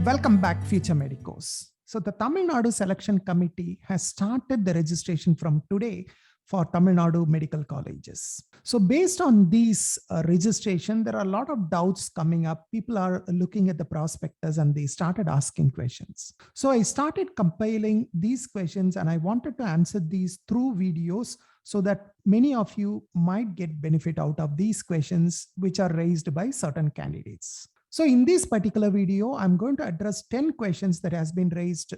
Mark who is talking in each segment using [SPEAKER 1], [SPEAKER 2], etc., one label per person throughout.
[SPEAKER 1] Welcome back, Future Medicos. So the Tamil Nadu Selection Committee has started the registration from today for Tamil Nadu medical colleges. So based on these registration, there are a lot of doubts coming up. People are looking at the prospectus and they started asking questions. So I started compiling these questions and I wanted to answer these through videos so that many of you might get benefit out of these questions which are raised by certain candidates. So in this particular video, I'm going to address 10 questions that has been raised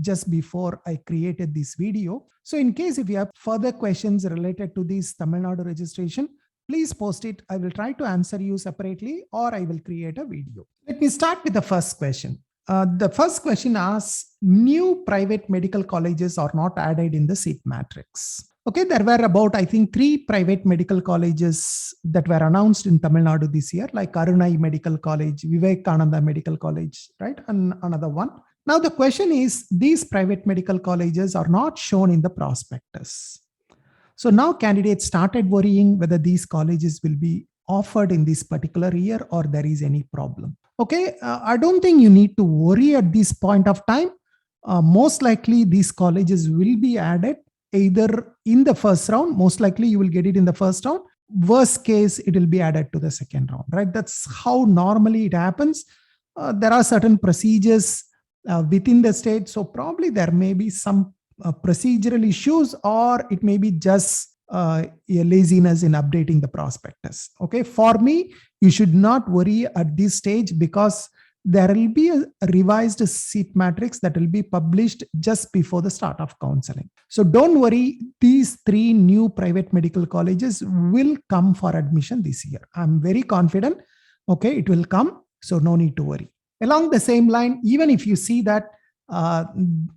[SPEAKER 1] just before I created this video. So in case if you have further questions related to this Tamil Nadu registration, please post it. I will try to answer you separately or I will create a video. Let me start with the first question. The first question asks, new private medical colleges are not added in the seat matrix. Okay, there were about, I think, 3 private medical colleges that were announced in Tamil Nadu this year, like Arunai Medical College, Vivekananda Medical College, right? And another one. Now the question is, these private medical colleges are not shown in the prospectus. So now candidates started worrying whether these colleges will be offered in this particular year or there is any problem. Okay, I don't think you need to worry at this point of time. Most likely these colleges will be added either in the first round, most likely you will get it in the first round. Worst case, it will be added to the second round, right? That's how normally it happens. There are certain procedures within the state. So probably there may be some procedural issues or it may be just a laziness in updating the prospectus. Okay, for me, you should not worry at this stage because there will be a revised seat matrix that will be published just before the start of counseling. So don't worry, these 3 new private medical colleges will come for admission this year. I'm very confident. Okay, it will come. So no need to worry. Along the same line, even if you see that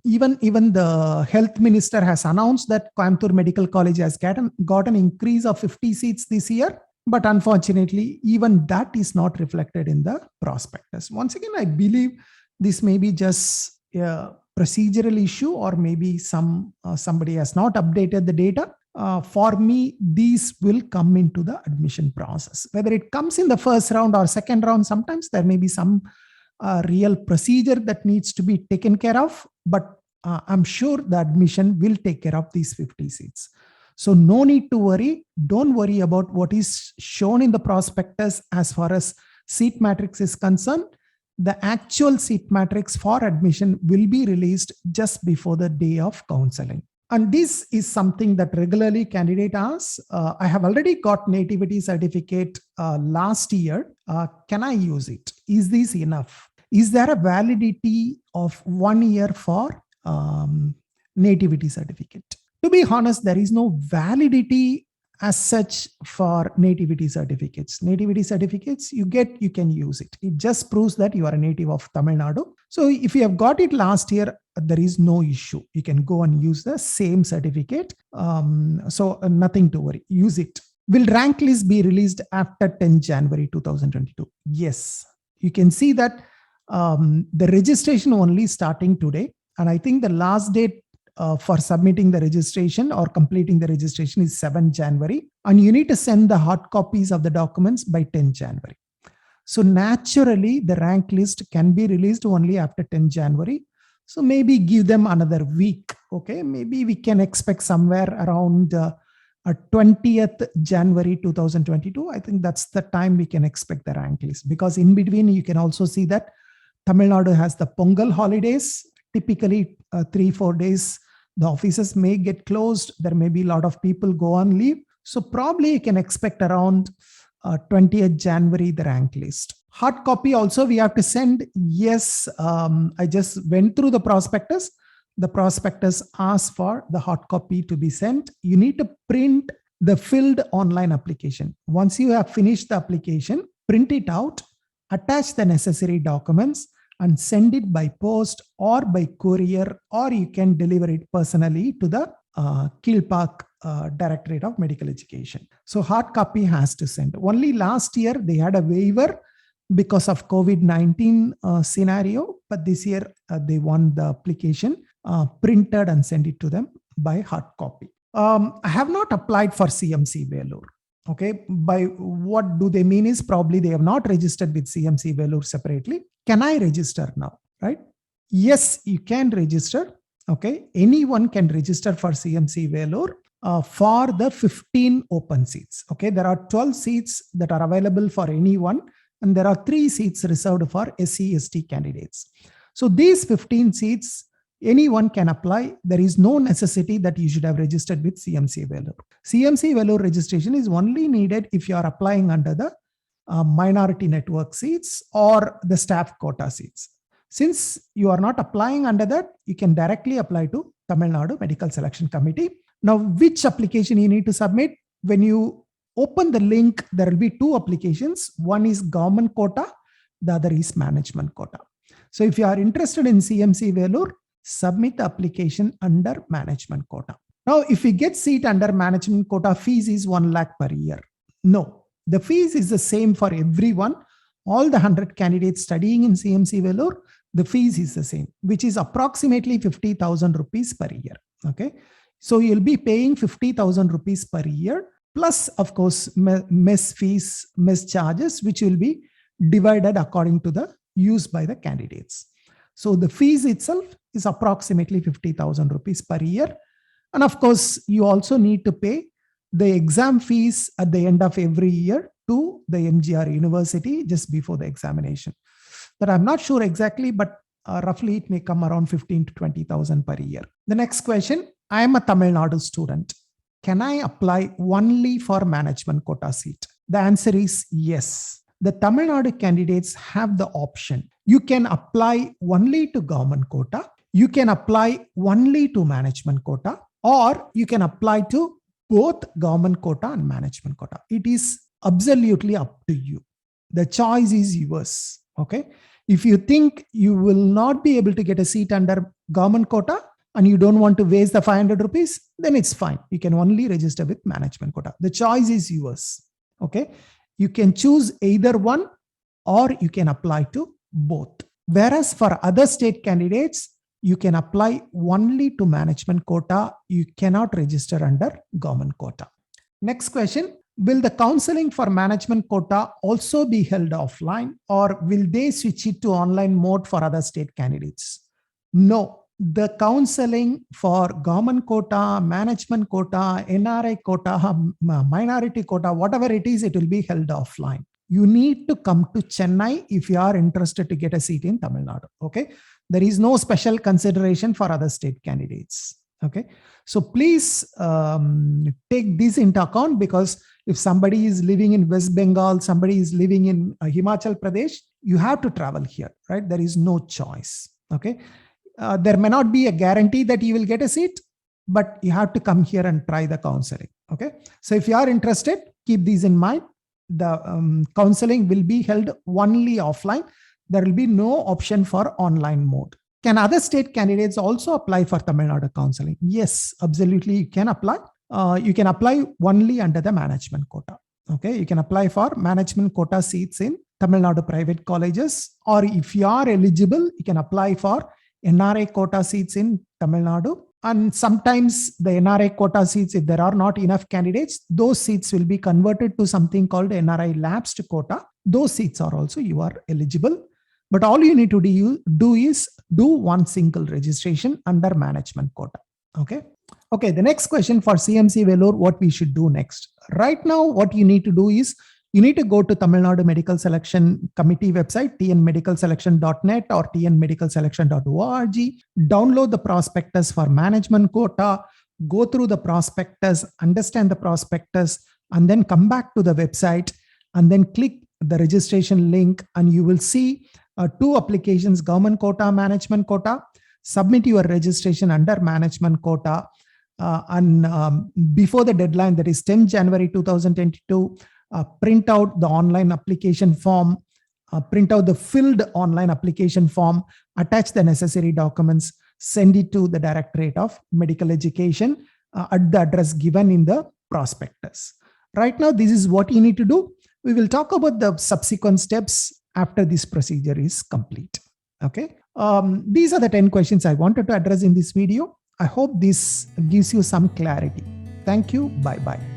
[SPEAKER 1] even the health minister has announced that Coimbatore Medical College has got an increase of 50 seats this year. But unfortunately, even that is not reflected in the prospectus. Once again, I believe this may be just a procedural issue or maybe somebody has not updated the data. For me, these will come into the admission process. Whether it comes in the first round or second round, sometimes there may be some real procedure that needs to be taken care of. But I'm sure the admission will take care of these 50 seats. So no need to worry. Don't worry about what is shown in the prospectus as far as seat matrix is concerned. The actual seat matrix for admission will be released just before the day of counseling. And this is something that regularly candidate asks. I have already got nativity certificate last year. Can I use it? Is this enough? Is there a validity of 1 year for nativity certificate? To be honest, there is no validity as such for nativity certificates. Nativity certificates you can use it. It just proves that you are a native of Tamil Nadu. So if you have got it last year, there is no issue. You can go and use the same certificate. So nothing to worry. Use it. Will rank list be released after 10 January 2022? Yes. You can see that the registration only starting today. And I think the last date for submitting the registration or completing the registration is 7 January. And you need to send the hard copies of the documents by 10 January. So naturally, the rank list can be released only after 10 January. So maybe give them another week. Okay, maybe we can expect somewhere around 20th January 2022. I think that's the time we can expect the rank list. Because in between, you can also see that Tamil Nadu has the Pongal holidays. Typically 3-4 days, the offices may get closed. There may be a lot of people go on leave. So probably you can expect around 20th January, the rank list. Hard copy also we have to send. Yes, I just went through the prospectus. The prospectus asks for the hard copy to be sent. You need to print the filled online application. Once you have finished the application, print it out, attach the necessary documents, and send it by post or by courier, or you can deliver it personally to the Kilpak Directorate of Medical Education. So hard copy has to send. Only last year they had a waiver because of COVID-19 scenario, but this year they want the application printed and send it to them by hard copy. I have not applied for CMC Vellore. Okay, by what do they mean is probably they have not registered with CMC Vellore separately. Can I register now, right? Yes, you can register. Okay, anyone can register for CMC Vellore for the 15 open seats. Okay, there are 12 seats that are available for anyone, and there are 3 seats reserved for SC/ST candidates. So these 15 seats, anyone can apply. There is no necessity that you should have registered with CMC Vellore. CMC Vellore registration is only needed if you are applying under the minority network seats or the staff quota seats. Since you are not applying under that, you can directly apply to Tamil Nadu Medical Selection Committee. Now, which application you need to submit? When you open the link, there will be 2 applications. One is government quota, the other is management quota. So if you are interested in CMC Vellore, submit the application under management quota. Now, if we get seat under management quota, fees is 1 lakh per year. No, the fees is the same for everyone. All the 100 candidates studying in CMC Vellore, the fees is the same, which is approximately 50,000 rupees per year. Okay. So you'll be paying 50,000 rupees per year, plus of course, mess fees, mess charges, which will be divided according to the use by the candidates. So the fees itself is approximately 50,000 rupees per year. And of course, you also need to pay the exam fees at the end of every year to the MGR University just before the examination. That I'm not sure exactly, but roughly it may come around 15 to 20,000 per year. The next question, I am a Tamil Nadu student. Can I apply only for management quota seat? The answer is yes. The Tamil Nadu candidates have the option. You can apply only to government quota. You can apply only to management quota, or you can apply to both government quota and management quota. It is absolutely up to you. The choice is yours. Okay. If you think you will not be able to get a seat under government quota and you don't want to waste the 500 rupees, then it's fine. You can only register with management quota. The choice is yours. Okay. You can choose either one or you can apply to both. Whereas for other state candidates, you can apply only to management quota. You cannot register under government quota. Next question. Will the counseling for management quota also be held offline, or will they switch it to online mode for other state candidates? No. The counseling for government quota, management quota, NRI quota, minority quota, whatever it is, it will be held offline. You need to come to Chennai if you are interested to get a seat in Tamil Nadu. Okay. There is no special consideration for other state candidates. Okay. So please take this into account, because if somebody is living in West Bengal, somebody is living in Himachal Pradesh, you have to travel here, right? There is no choice. Okay. There may not be a guarantee that you will get a seat, but you have to come here and try the counseling. Okay. So if you are interested, keep these in mind. The counseling will be held only offline. There will be no option for online mode. Can other state candidates also apply for Tamil Nadu counseling? Yes, absolutely. You can apply. You can apply only under the management quota. Okay. You can apply for management quota seats in Tamil Nadu private colleges, or if you are eligible, you can apply for NRI quota seats in Tamil Nadu. And sometimes the NRI quota seats, if there are not enough candidates, those seats will be converted to something called NRI lapsed quota. Those seats are also, you are eligible. But all you need to do is do one single registration under management quota. Okay. Okay. The next question for CMC Vellore, what we should do next. Right now, what you need to do is you need to go to Tamil Nadu Medical Selection Committee website, tnmedicalselection.net or tnmedicalselection.org. Download the prospectus for management quota, go through the prospectus, understand the prospectus, and then come back to the website and then click the registration link, and you will see 2 applications, government quota, management quota. Submit your registration under management quota. And before the deadline, that is 10 January 2022, print out the online application form, print out the filled online application form, attach the necessary documents, send it to the Directorate of Medical Education at the address given in the prospectus. Right now, this is what you need to do. We will talk about the subsequent steps after this procedure is complete. Okay. These are the 10 questions I wanted to address in this video. I hope this gives you some clarity. Thank you. Bye-bye.